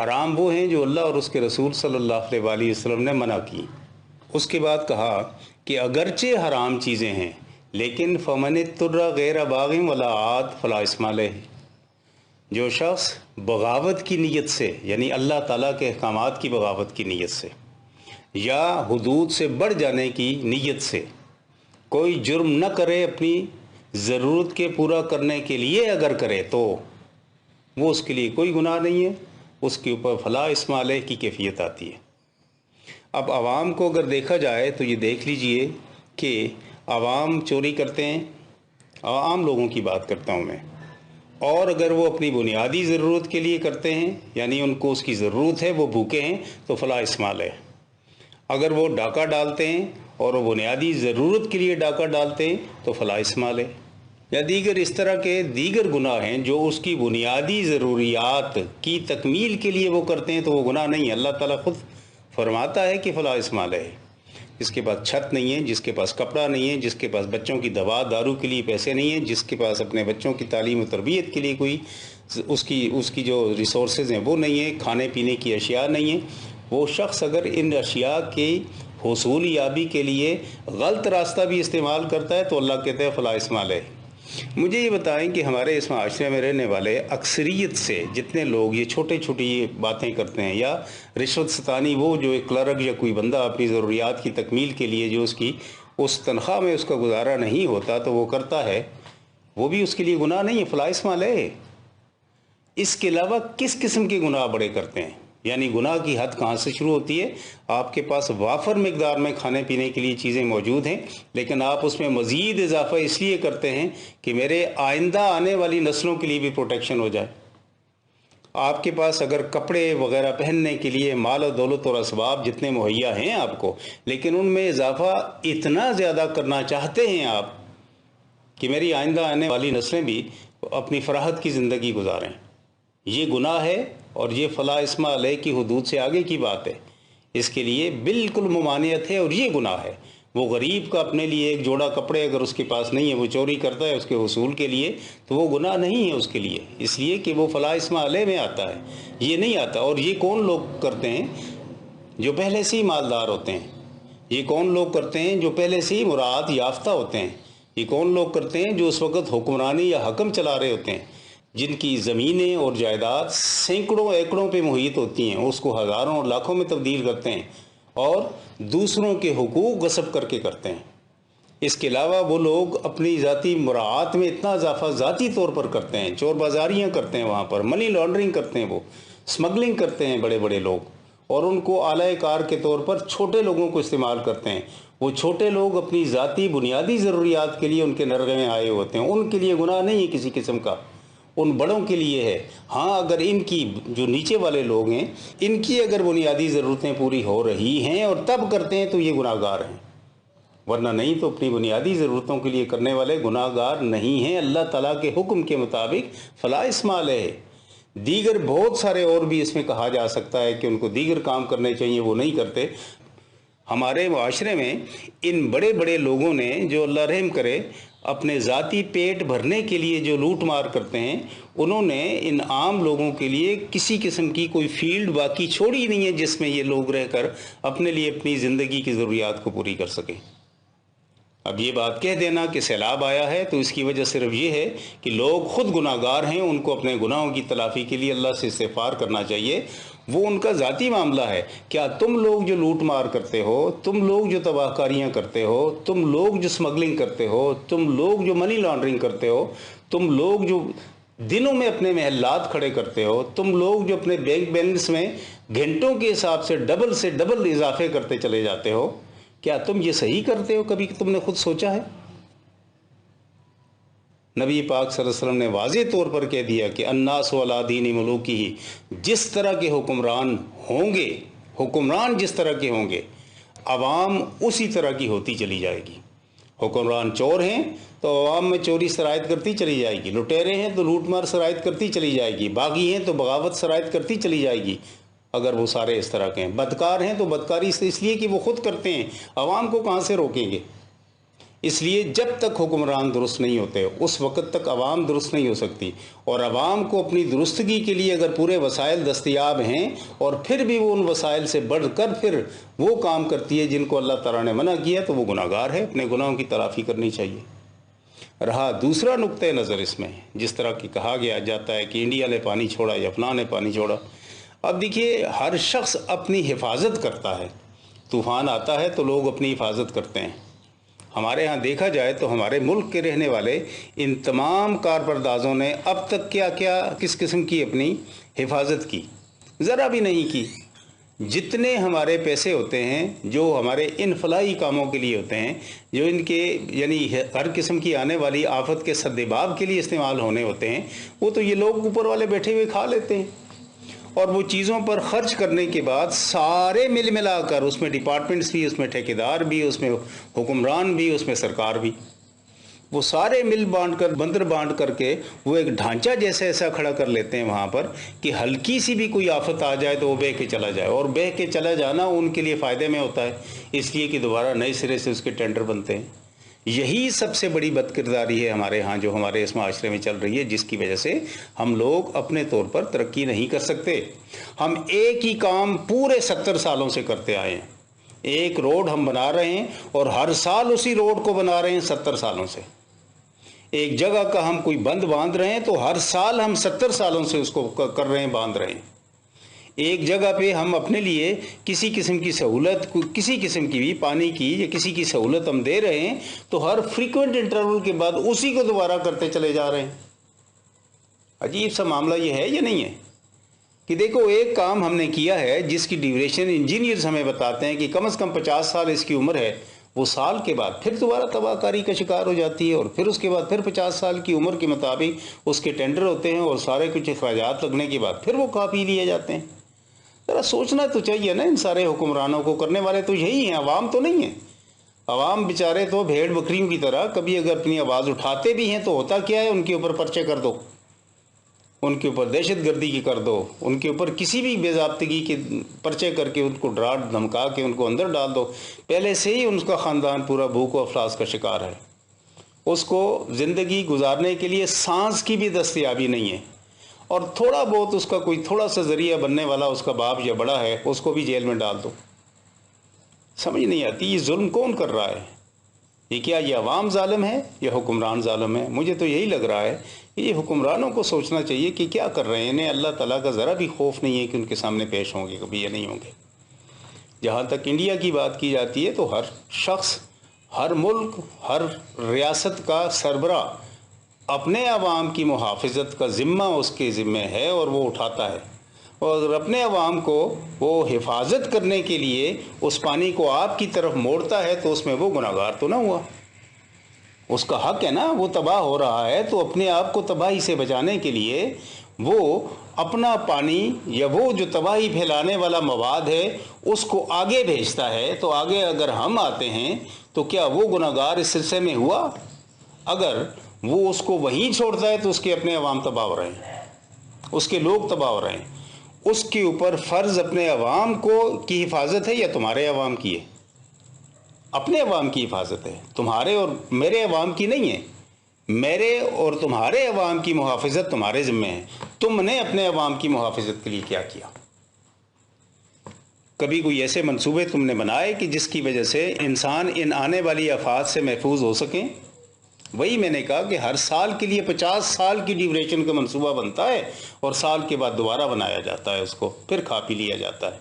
حرام وہ ہیں جو اللہ اور اس کے رسول صلی اللہ علیہ وسلم نے منع کی۔ اس کے بعد کہا کہ اگرچہ حرام چیزیں ہیں لیکن فمن اضطر غیر باغ ولا عاد فلا اثم علیہ، جو شخص بغاوت کی نیت سے، یعنی اللہ تعالیٰ کے احکامات کی بغاوت کی نیت سے یا حدود سے بڑھ جانے کی نیت سے کوئی جرم نہ کرے، اپنی ضرورت کے پورا کرنے کے لیے اگر کرے تو وہ اس کے لیے کوئی گناہ نہیں ہے، اس کے اوپر فلا اثم علیہ کی کیفیت آتی ہے۔ اب عوام کو اگر دیکھا جائے تو یہ دیکھ لیجئے کہ عوام چوری کرتے ہیں، عام لوگوں کی بات کرتا ہوں میں، اور اگر وہ اپنی بنیادی ضرورت کے لیے کرتے ہیں، یعنی ان کو اس کی ضرورت ہے، وہ بھوکے ہیں، تو فلا اثم علیہ۔ اگر وہ ڈاکہ ڈالتے ہیں اور وہ بنیادی ضرورت کے لیے ڈاکہ ڈالتے ہیں تو فلا اثم علیہ۔ یا دیگر اس طرح کے دیگر گناہ ہیں جو اس کی بنیادی ضروریات کی تکمیل کے لیے وہ کرتے ہیں تو وہ گناہ نہیں ہے۔ اللہ تعالیٰ خود فرماتا ہے کہ فلا اثم علیہ۔ جس کے پاس چھت نہیں ہے، جس کے پاس کپڑا نہیں ہے، جس کے پاس بچوں کی دوا دارو کے لیے پیسے نہیں ہیں، جس کے پاس اپنے بچوں کی تعلیم و تربیت کے لیے کوئی اس کی جو ریسورسز ہیں وہ نہیں ہیں، کھانے پینے کی اشیاء نہیں ہیں، وہ شخص اگر ان اشیاء کی حصول یابی کے لیے غلط راستہ بھی استعمال کرتا ہے تو اللہ کہتے ہیں فلا اثم علیہ۔ مجھے یہ بتائیں کہ ہمارے اس معاشرے میں رہنے والے اکثریت سے جتنے لوگ یہ چھوٹی باتیں کرتے ہیں یا رشوت ستانی، وہ جو ایک کلرک یا کوئی بندہ اپنی ضروریات کی تکمیل کے لیے جو اس تنخواہ میں اس کا گزارا نہیں ہوتا تو وہ کرتا ہے، وہ بھی اس کے لیے گناہ نہیں ہے، فلا اثم علیہ۔ اس کے علاوہ کس قسم کے گناہ بڑے کرتے ہیں؟ یعنی گناہ کی حد کہاں سے شروع ہوتی ہے؟ آپ کے پاس وافر مقدار میں کھانے پینے کے لیے چیزیں موجود ہیں لیکن آپ اس میں مزید اضافہ اس لیے کرتے ہیں کہ میرے آئندہ آنے والی نسلوں کے لیے بھی پروٹیکشن ہو جائے۔ آپ کے پاس اگر کپڑے وغیرہ پہننے کے لیے مال و دولت اور اسباب جتنے مہیا ہیں آپ کو، لیکن ان میں اضافہ اتنا زیادہ کرنا چاہتے ہیں آپ کہ میری آئندہ آنے والی نسلیں بھی اپنی فراحت کی زندگی گزاریں، یہ گناہ ہے اور یہ فلا اثم علیہ کی حدود سے آگے کی بات ہے۔ اس کے لیے بالکل ممانعت ہے اور یہ گناہ ہے۔ وہ غریب کا اپنے لیے ایک جوڑا کپڑے اگر اس کے پاس نہیں ہے، وہ چوری کرتا ہے اس کے حصول کے لیے، تو وہ گناہ نہیں ہے اس کے لیے، اس لیے کہ وہ فلا اثم علیہ میں آتا ہے، یہ نہیں آتا۔ اور یہ کون لوگ کرتے ہیں؟ جو پہلے سے ہی مالدار ہوتے ہیں۔ یہ کون لوگ کرتے ہیں؟ جو پہلے سے ہی مراعات یافتہ ہوتے ہیں۔ یہ کون لوگ کرتے ہیں؟ جو اس وقت حکمرانی یا حکم چلا رہے ہوتے ہیں، جن کی زمینیں اور جائیداد سینکڑوں ایکڑوں پہ محیط ہوتی ہیں، اس کو ہزاروں اور لاکھوں میں تبدیل کرتے ہیں اور دوسروں کے حقوق غصب کر کے کرتے ہیں۔ اس کے علاوہ وہ لوگ اپنی ذاتی مراعات میں اتنا اضافہ ذاتی طور پر کرتے ہیں، چور بازاریاں کرتے ہیں، وہاں پر منی لانڈرنگ کرتے ہیں، وہ سمگلنگ کرتے ہیں بڑے بڑے لوگ، اور ان کو اعلی کار کے طور پر چھوٹے لوگوں کو استعمال کرتے ہیں۔ وہ چھوٹے لوگ اپنی ذاتی بنیادی ضروریات کے لیے ان کے نرغے میں آئے ہوتے ہیں، ان کے لیے گناہ نہیں ہے کسی قسم کا، ان بڑوں کے لیے ہے۔ ہاں اگر ان کی جو نیچے والے لوگ ہیں ان کی اگر بنیادی ضرورتیں پوری ہو رہی ہیں اور تب کرتے ہیں تو یہ گناہ گار ہیں، ورنہ نہیں تو اپنی بنیادی ضرورتوں کے لیے کرنے والے گناہ گار نہیں ہیں۔ اللہ تعالیٰ کے حکم کے مطابق فلا اثم علیہ۔ دیگر بہت سارے اور بھی اس میں کہا جا سکتا ہے کہ ان کو دیگر کام کرنے چاہیے، وہ نہیں کرتے۔ ہمارے معاشرے میں ان بڑے بڑے لوگوں نے جو اللہ رحم کرے اپنے ذاتی پیٹ بھرنے کے لیے جو لوٹ مار کرتے ہیں، انہوں نے ان عام لوگوں کے لیے کسی قسم کی کوئی فیلڈ باقی چھوڑی نہیں ہے جس میں یہ لوگ رہ کر اپنے لیے اپنی زندگی کی ضروریات کو پوری کر سکیں۔ اب یہ بات کہہ دینا کہ سیلاب آیا ہے تو اس کی وجہ صرف یہ ہے کہ لوگ خود گناہ گار ہیں، ان کو اپنے گناہوں کی تلافی کے لیے اللہ سے استغفار کرنا چاہیے، وہ ان کا ذاتی معاملہ ہے۔ کیا تم لوگ جو لوٹ مار کرتے ہو، تم لوگ جو تباہ کاریاں کرتے ہو، تم لوگ جو سمگلنگ کرتے ہو، تم لوگ جو منی لانڈرنگ کرتے ہو، تم لوگ جو دنوں میں اپنے محلات کھڑے کرتے ہو، تم لوگ جو اپنے بینک بیلنس میں گھنٹوں کے حساب سے ڈبل اضافے کرتے چلے جاتے ہو، کیا تم یہ صحیح کرتے ہو؟ کبھی تم نے خود سوچا ہے؟ نبی پاک صلی اللہ علیہ وسلم نے واضح طور پر کہہ دیا کہ الناس علی دین ملوکہ، جس طرح کے حکمران ہوں گے، حکمران جس طرح کے ہوں گے، عوام اسی طرح کی ہوتی چلی جائے گی۔ حکمران چور ہیں تو عوام میں چوری سرایت کرتی چلی جائے گی، لٹیرے ہیں تو لوٹ مار سرایت کرتی چلی جائے گی، باغی ہیں تو بغاوت سرایت کرتی چلی جائے گی۔ اگر وہ سارے اس طرح کے ہیں، بدکار ہیں تو بدکاری سے اس لیے کہ وہ خود کرتے ہیں، عوام کو کہاں سے روکیں گے؟ اس لیے جب تک حکمران درست نہیں ہوتے اس وقت تک عوام درست نہیں ہو سکتی، اور عوام کو اپنی درستگی کے لیے اگر پورے وسائل دستیاب ہیں اور پھر بھی وہ ان وسائل سے بڑھ کر پھر وہ کام کرتی ہے جن کو اللہ تعالیٰ نے منع کیا، تو وہ گناہگار ہے، اپنے گناہوں کی تلافی کرنی چاہیے۔ رہا دوسرا نقطہ نظر اس میں، جس طرح کہ کہا گیا جاتا ہے کہ انڈیا نے پانی چھوڑا یا فلاں نے پانی چھوڑا، اب دیکھیے ہر شخص اپنی حفاظت کرتا ہے، طوفان آتا ہے تو لوگ اپنی حفاظت کرتے ہیں۔ ہمارے ہاں دیکھا جائے تو ہمارے ملک کے رہنے والے ان تمام کارپردازوں نے اب تک کس قسم کی اپنی حفاظت کی؟ ذرا بھی نہیں کی۔ جتنے ہمارے پیسے ہوتے ہیں جو ہمارے ان فلاحی کاموں کے لیے ہوتے ہیں، جو ان کے یعنی ہر قسم کی آنے والی آفت کے سدباب کے لیے استعمال ہونے ہوتے ہیں، وہ تو یہ لوگ اوپر والے بیٹھے ہوئے کھا لیتے ہیں، اور وہ چیزوں پر خرچ کرنے کے بعد سارے مل ملا کر، اس میں ڈپارٹمنٹس بھی، اس میں ٹھیکیدار بھی، اس میں حکمران بھی، اس میں سرکار بھی، وہ سارے مل بانٹ کر بندر بانٹ کر کے وہ ایک ڈھانچہ جیسے ایسا کھڑا کر لیتے ہیں وہاں پر کہ ہلکی سی بھی کوئی آفت آ جائے تو وہ بہہ کے چلا جائے، اور بہہ کے چلا جانا ان کے لیے فائدے میں ہوتا ہے، اس لیے کہ دوبارہ نئے سرے سے اس کے ٹینڈر بنتے ہیں۔ یہی سب سے بڑی بد کرداری ہے ہمارے ہاں جو ہمارے اس معاشرے میں چل رہی ہے، جس کی وجہ سے ہم لوگ اپنے طور پر ترقی نہیں کر سکتے۔ ہم ایک ہی کام پورے 70 سالوں سے کرتے آئے ہیں، ایک روڈ ہم بنا رہے ہیں اور ہر سال اسی روڈ کو بنا رہے ہیں 70 سالوں سے۔ ایک جگہ کا ہم کوئی بند باندھ رہے ہیں تو ہر سال ہم 70 سالوں سے اس کو کر رہے ہیں، باندھ رہے ہیں۔ ایک جگہ پہ ہم اپنے لیے کسی قسم کی سہولت، کسی قسم کی بھی پانی کی یا کسی کی سہولت ہم دے رہے ہیں تو ہر فریکوینٹ انٹرول کے بعد اسی کو دوبارہ کرتے چلے جا رہے ہیں۔ عجیب سا معاملہ یہ ہے یا نہیں ہے کہ دیکھو ایک کام ہم نے کیا ہے جس کی ڈیوریشن انجینئرز ہمیں بتاتے ہیں کہ کم از کم 50 سال اس کی عمر ہے، وہ سال کے بعد پھر دوبارہ تباہ کاری کا شکار ہو جاتی ہے، اور پھر اس کے بعد پھر 50 سال کی عمر کے مطابق اس کے ٹینڈر ہوتے ہیں اور سارے کچھ اخراجات لگنے کے بعد پھر وہ کھا پی لیے جاتے ہیں۔ ذرا سوچنا تو چاہیے نا ان سارے حکمرانوں کو، کرنے والے تو یہی ہیں، عوام تو نہیں ہیں۔ عوام بیچارے تو بھیڑ بکریوں کی طرح کبھی اگر اپنی آواز اٹھاتے بھی ہیں تو ہوتا کیا ہے، ان کے اوپر پرچے کر دو، ان کے اوپر دہشت گردی کی کر دو، ان کے اوپر کسی بھی بے ضابطگی کے پرچے کر کے ان کو ڈرا دھمکا کے ان کو اندر ڈال دو۔ پہلے سے ہی ان کا خاندان پورا بھوک و افلاس کا شکار ہے، اس کو زندگی گزارنے کے لیے سانس کی بھی دستیابی نہیں ہے، اور تھوڑا بہت اس کا کوئی تھوڑا سا ذریعہ بننے والا اس کا باپ یا بڑا ہے، اس کو بھی جیل میں ڈال دو۔ سمجھ نہیں آتی یہ ظلم کون کر رہا ہے؟ یہ کیا یہ عوام ظالم ہے یا حکمران ظالم ہے؟ مجھے تو یہی لگ رہا ہے کہ یہ حکمرانوں کو سوچنا چاہیے کہ کیا کر رہے ہیں، انہیں اللہ تعالیٰ کا ذرا بھی خوف نہیں ہے کہ ان کے سامنے پیش ہوں گے کبھی یا نہیں ہوں گے۔ جہاں تک انڈیا کی بات کی جاتی ہے تو ہر شخص، ہر ملک، ہر ریاست کا سربراہ اپنے عوام کی محافظت کا ذمہ اس کے ذمہ ہے اور وہ اٹھاتا ہے، اور اگر اپنے عوام کو وہ حفاظت کرنے کے لیے اس پانی کو آپ کی طرف موڑتا ہے تو اس میں وہ گناہگار تو نہ ہوا؟ اس کا حق ہے نا، وہ تباہ ہو رہا ہے تو اپنے آپ کو تباہی سے بچانے کے لیے وہ اپنا پانی یا وہ جو تباہی پھیلانے والا مواد ہے اس کو آگے بھیجتا ہے، تو آگے اگر ہم آتے ہیں تو کیا وہ گناہگار اس سلسلے میں ہوا؟ اگر وہ اس کو وہیں چھوڑتا ہے تو اس کے اپنے عوام تباہ ہو رہے ہیں، اس کے لوگ تباہ ہو رہے ہیں۔ اس کے اوپر فرض اپنے عوام کی حفاظت ہے یا تمہارے عوام کی ہے؟ اپنے عوام کی حفاظت ہے، تمہارے اور میرے عوام کی نہیں ہے۔ میرے اور تمہارے عوام کی محافظت تمہارے ذمہ ہے۔ تم نے اپنے عوام کی محافظت کے لیے کیا کیا؟ کبھی کوئی ایسے منصوبے تم نے بنائے کہ جس کی وجہ سے انسان ان آنے والی آفات سے محفوظ ہو سکیں؟ وہی میں نے کہا کہ ہر سال کے لیے 50 سال کی ڈیوریشن کا منصوبہ بنتا ہے اور سال کے بعد دوبارہ بنایا جاتا ہے، اس کو پھر کھا پی لیا جاتا ہے۔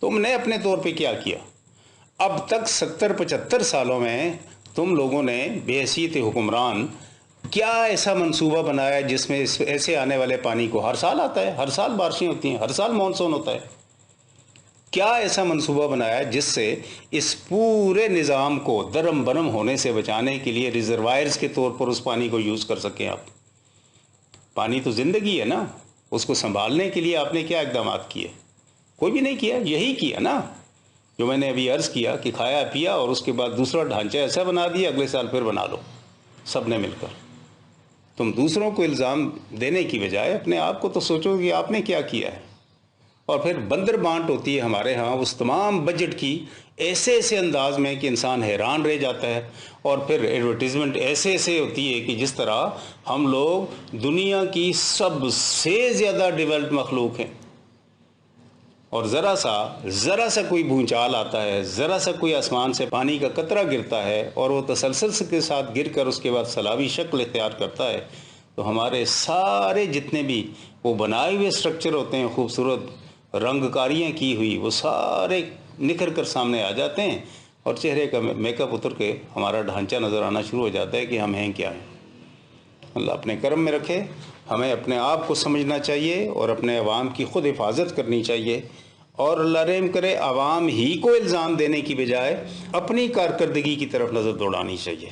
تم نے اپنے طور پہ کیا کیا؟ اب تک 70-75 سالوں میں تم لوگوں نے بے حیثیت حکمران کیا ایسا منصوبہ بنایا جس میں ایسے آنے والے پانی کو، ہر سال آتا ہے، ہر سال بارشیں ہوتی ہیں، ہر سال مانسون ہوتا ہے، کیا ایسا منصوبہ بنایا جس سے اس پورے نظام کو درم برم ہونے سے بچانے کے لیے ریزروائرز کے طور پر اس پانی کو یوز کر سکیں آپ؟ پانی تو زندگی ہے نا، اس کو سنبھالنے کے لیے آپ نے کیا اقدامات کیے؟ کوئی بھی نہیں کیا۔ یہی کیا نا جو میں نے ابھی عرض کیا کہ کھایا پیا اور اس کے بعد دوسرا ڈھانچہ ایسا بنا دیا، اگلے سال پھر بنا لو سب نے مل کر۔ تم دوسروں کو الزام دینے کی بجائے اپنے آپ کو تو سوچو کہ آپ نے کیا کیا ہے۔ اور پھر بندر بانٹ ہوتی ہے ہمارے ہاں اس تمام بجٹ کی ایسے ایسے انداز میں کہ انسان حیران رہ جاتا ہے، اور پھر ایڈورٹیزمنٹ ایسے ایسے ہوتی ہے کہ جس طرح ہم لوگ دنیا کی سب سے زیادہ ڈیولپڈ مخلوق ہیں، اور ذرا سا کوئی بھونچال آتا ہے، ذرا سا کوئی آسمان سے پانی کا قطرہ گرتا ہے اور وہ تسلسل کے ساتھ گر کر اس کے بعد سیلابی شکل اختیار کرتا ہے، تو ہمارے سارے جتنے بھی وہ بنائے ہوئے اسٹرکچر ہوتے ہیں، خوبصورت رنگ کاریاں کی ہوئی، وہ سارے نکھر کر سامنے آ جاتے ہیں، اور چہرے کا میک اپ اتر کے ہمارا ڈھانچہ نظر آنا شروع ہو جاتا ہے کہ ہم ہیں کیا ہیں۔ اللہ اپنے کرم میں رکھے، ہمیں اپنے آپ کو سمجھنا چاہیے اور اپنے عوام کی خود حفاظت کرنی چاہیے، اور اللہ رحم کرے عوام ہی کو الزام دینے کی بجائے اپنی کارکردگی کی طرف نظر دوڑانی چاہیے۔